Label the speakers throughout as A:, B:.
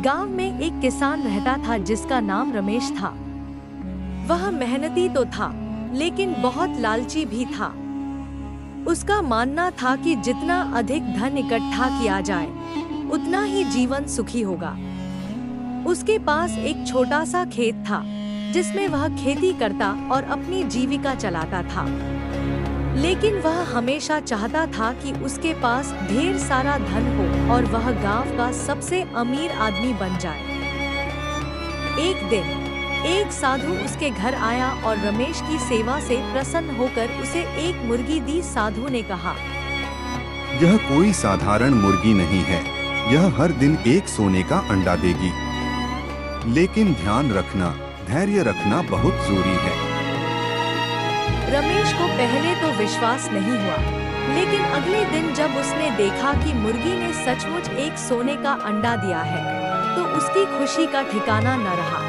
A: गांव में एक किसान रहता था जिसका नाम रमेश था। वह मेहनती तो था, लेकिन बहुत लालची भी था। उसका मानना था कि जितना अधिक धन इकट्ठा किया जाए, उतना ही जीवन सुखी होगा। उसके पास एक छोटा सा खेत था, जिसमें वह खेती करता और अपनी जीविका चलाता था। लेकिन वह हमेशा चाहता था कि उसके पास ढेर सारा धन हो और वह गांव का सबसे अमीर आदमी बन जाए। एक दिन एक साधु उसके घर आया और रमेश की सेवा से प्रसन्न होकर उसे एक मुर्गी दी। साधु ने कहा,
B: यह कोई साधारण मुर्गी नहीं है, यह हर दिन एक सोने का अंडा देगी। लेकिन ध्यान रखना, धैर्य रखना बहुत जरूरी है।
A: रमेश को पहले तो विश्वास नहीं हुआ, लेकिन अगले दिन जब उसने देखा कि मुर्गी ने सचमुच एक सोने का अंडा दिया है, तो उसकी खुशी का ठिकाना न रहा।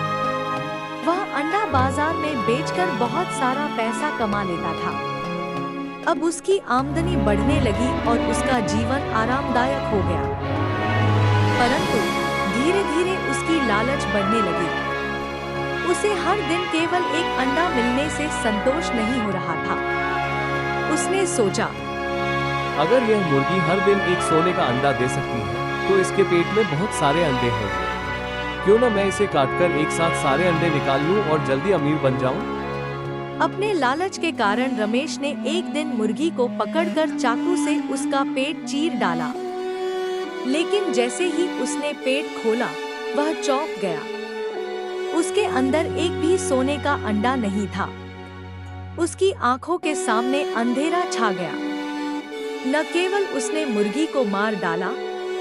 A: वह अंडा बाजार में बेचकर बहुत सारा पैसा कमा लेता था। अब उसकी आमदनी बढ़ने लगी और उसका जीवन आरामदायक हो गया। परंतु धीरे धीरे उसकी लालच बढ़ने लगी। उसे हर दिन केवल एक अंडा मिलने से संतोष नहीं हो रहा था। उसने सोचा,
C: अगर यह मुर्गी हर दिन एक सोने का अंडा दे सकती है, तो इसके पेट में बहुत सारे अंडे हैं। क्यों न मैं इसे काटकर एक साथ सारे अंडे निकाल लूं और जल्दी अमीर बन जाऊं?
A: अपने लालच के कारण रमेश ने एक दिन मुर्गी को पकड़कर चाकू से उसका पेट चीर डाला। लेकिन जैसे ही उसने पेट खोला, वह चौंक गया। उसके अंदर एक भी सोने का अंडा नहीं था। उसकी आंखों के सामने अंधेरा छा गया। न केवल उसने मुर्गी को मार डाला,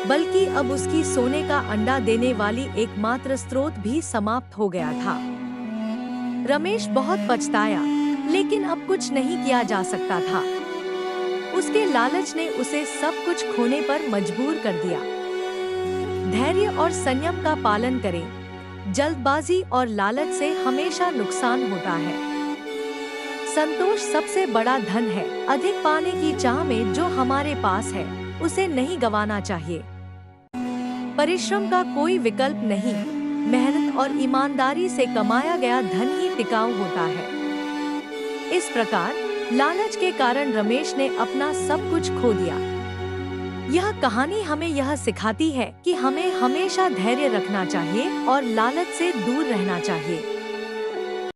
A: बल्कि अब उसकी सोने का अंडा देने वाली एकमात्र स्रोत भी समाप्त हो गया था। रमेश बहुत पछताया, लेकिन अब कुछ नहीं किया जा सकता था। उसके लालच ने उसे सब कुछ खोने पर मजबूर कर दिया। धैर्य और संयम का पालन करें। जल्दबाजी और लालच से हमेशा नुकसान होता है। संतोष सबसे बड़ा धन है। अधिक पाने की चाह में जो हमारे पास है, उसे नहीं गंवाना चाहिए। परिश्रम का कोई विकल्प नहीं। मेहनत और ईमानदारी से कमाया गया धन ही टिकाऊ होता है। इस प्रकार लालच के कारण रमेश ने अपना सब कुछ खो दिया। यह कहानी हमें यह सिखाती है कि हमें हमेशा धैर्य रखना चाहिए और लालच से दूर रहना चाहिए।